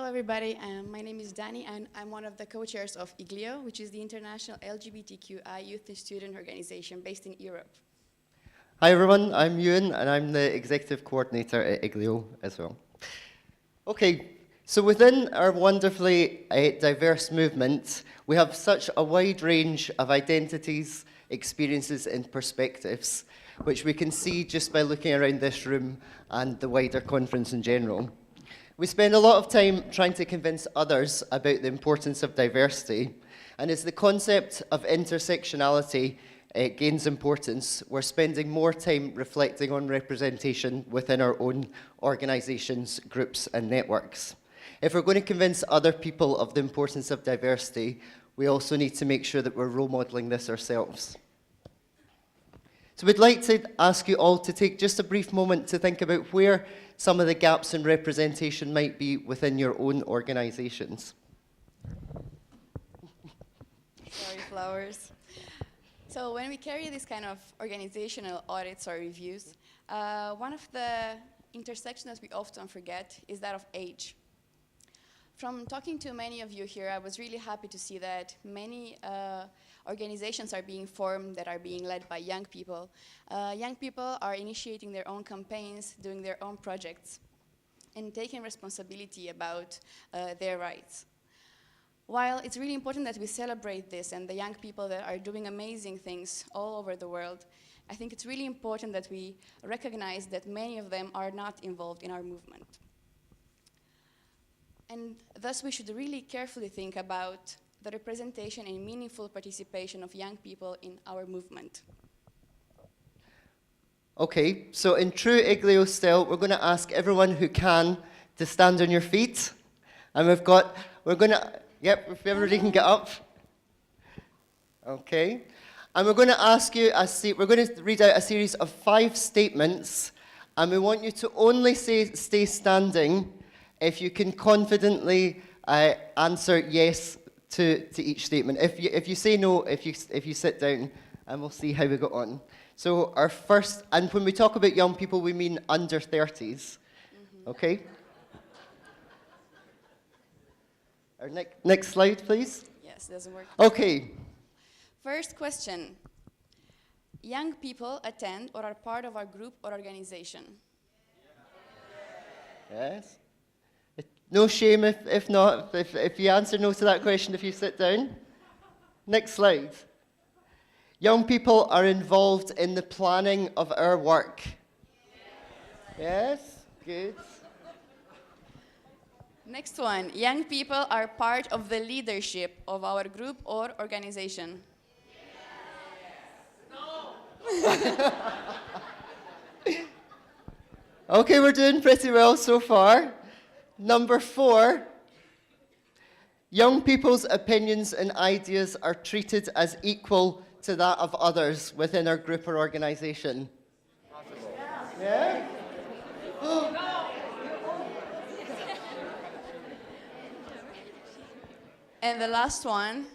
Hello everybody, my name is Dani and I'm one of the co-chairs of IGLYO, which is the International LGBTQI Youth and Student Organization based in Europe. Hi everyone, I'm Euan and I'm the Executive Coordinator at IGLYO as well. Okay, so within our wonderfully diverse movement, we have such a wide range of identities, experiences and perspectives, which we can see just by looking around this room and the wider conference in general. We spend a lot of time trying to convince others about the importance of diversity, and as the concept of intersectionality gains importance, we're spending more time reflecting on representation within our own organisations, groups and networks. If we're going to convince other people of the importance of diversity, we also need to make sure that we're role modelling this ourselves. So we'd like to ask you all to take just a brief moment to think about where some of the gaps in representation might be within your own organisations. Sorry, flowers. So when we carry this kind of organizational audits or reviews, one of the intersections we often forget is that of age. From talking to many of you here, I was really happy to see that many organizations are being formed that are being led by young people. Young people are initiating their own campaigns, doing their own projects, and taking responsibility about their rights. While it's really important that we celebrate this and the young people that are doing amazing things all over the world, I think it's really important that we recognize that many of them are not involved in our movement. And thus we should really carefully think about the representation and meaningful participation of young people in our movement. Okay, so in true IGLYO style, we're going to ask everyone who can to stand on your feet. And if everybody can get up. Okay. And we're going to ask you, we're going to read out a series of 5 statements, and we want you to only stay standing if you can confidently answer yes to each statement. If you say no, if you sit down, and we'll see how we got on. So our first, and when we talk about young people, we mean under 30s. Okay? Our next slide, please. Yes, doesn't work. Okay. First question. Young people attend or are part of our group or organization? Yes. No shame if not, if you answer no to that question, if you sit down. Next slide. Young people are involved in the planning of our work. Yes, good. Next one. Young people are part of the leadership of our group or organization. No. Okay, we're doing pretty well so far. Number 4, young people's opinions and ideas are treated as equal to that of others within our group or organization. Yeah? And the last one,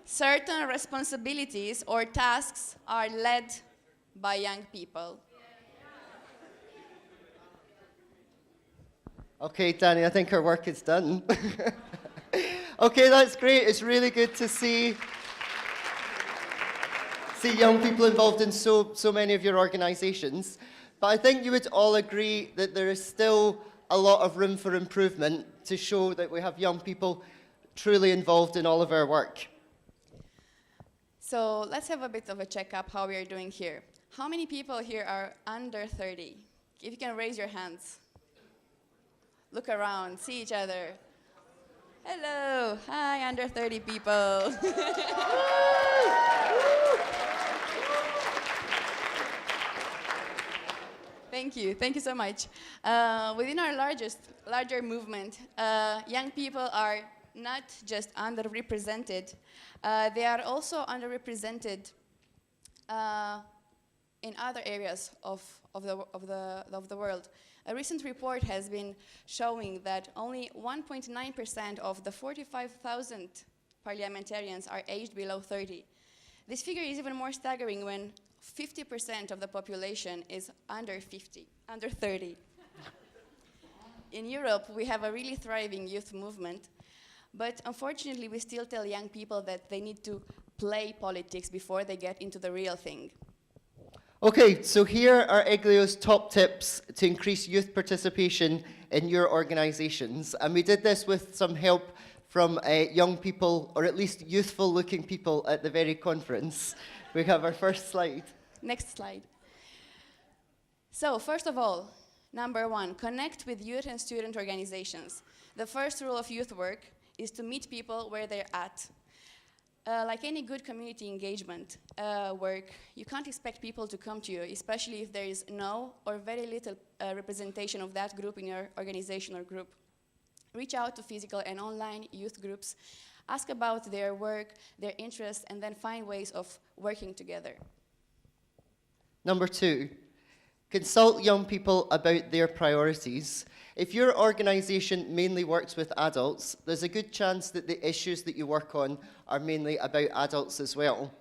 certain responsibilities or tasks are led by young people. Okay, Dani, I think our work is done. Okay, that's great. It's really good to see young people involved in so many of your organizations. But I think you would all agree that there is still a lot of room for improvement to show that we have young people truly involved in all of our work. So let's have a bit of a checkup how we are doing here. How many people here are under 30? If you can raise your hands. Look around, see each other. Hello, hi, under 30 people. Thank you so much. Within our larger movement, young people are not just underrepresented, they are also underrepresented in other areas of the world. A recent report has been showing that only 1.9% of the 45,000 parliamentarians are aged below 30. This figure is even more staggering when 50% of the population is under 30. in Europe, we have a really thriving youth movement, but unfortunately, we still tell young people that they need to play politics before they get into the real thing. Okay, so here are IGLYO's top tips to increase youth participation in your organisations. And we did this with some help from young people, or at least youthful-looking people at the very conference. We have our first slide. Next slide. So, first of all, number 1, connect with youth and student organizations. The first rule of youth work is to meet people where they're at. Like any good community engagement work, you can't expect people to come to you, especially if there is no or very little representation of that group in your organization or group. Reach out to physical and online youth groups, ask about their work, their interests, and then find ways of working together. Number 2, consult young people about their priorities. If your organisation mainly works with adults, there's a good chance that the issues that you work on are mainly about adults as well.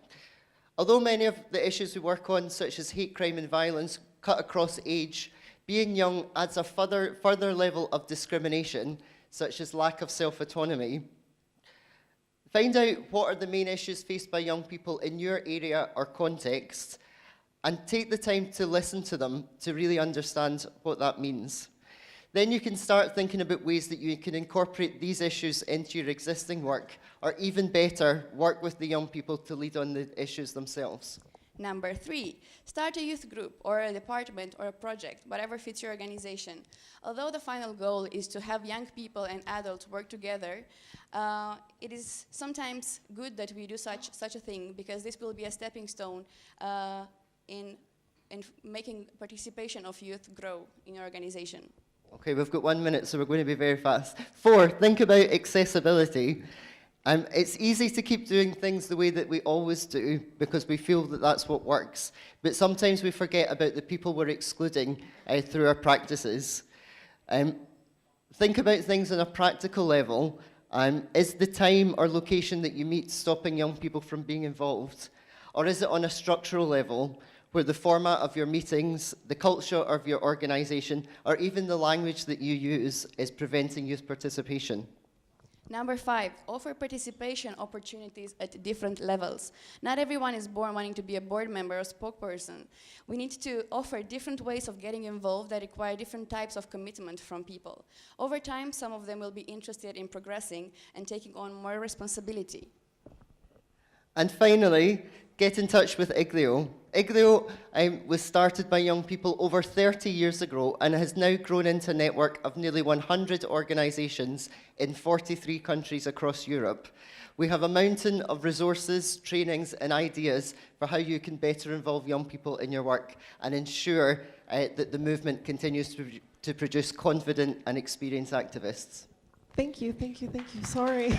Although many of the issues we work on, such as hate crime and violence, cut across age, being young adds a further level of discrimination, such as lack of self-autonomy. Find out what are the main issues faced by young people in your area or context, and take the time to listen to them to really understand what that means. Then you can start thinking about ways that you can incorporate these issues into your existing work, or even better, work with the young people to lead on the issues themselves. Number 3, start a youth group or a department or a project, whatever fits your organization. Although the final goal is to have young people and adults work together, it is sometimes good that we do such a thing, because this will be a stepping stone in making participation of youth grow in your organization. Okay, we've got 1 minute, so we're going to be very fast. 4, think about accessibility. It's easy to keep doing things the way that we always do because we feel that that's what works. But sometimes we forget about the people we're excluding through our practices. Think about things on a practical level. Is the time or location that you meet stopping young people from being involved? Or is it on a structural level, where the format of your meetings, the culture of your organisation, or even the language that you use is preventing youth participation? Number 5, offer participation opportunities at different levels. Not everyone is born wanting to be a board member or spokesperson. We need to offer different ways of getting involved that require different types of commitment from people. Over time, some of them will be interested in progressing and taking on more responsibility. And finally, get in touch with IGLYO. IGLYO was started by young people over 30 years ago and has now grown into a network of nearly 100 organisations in 43 countries across Europe. We have a mountain of resources, trainings and ideas for how you can better involve young people in your work and ensure that the movement continues to produce confident and experienced activists. Thank you. Sorry.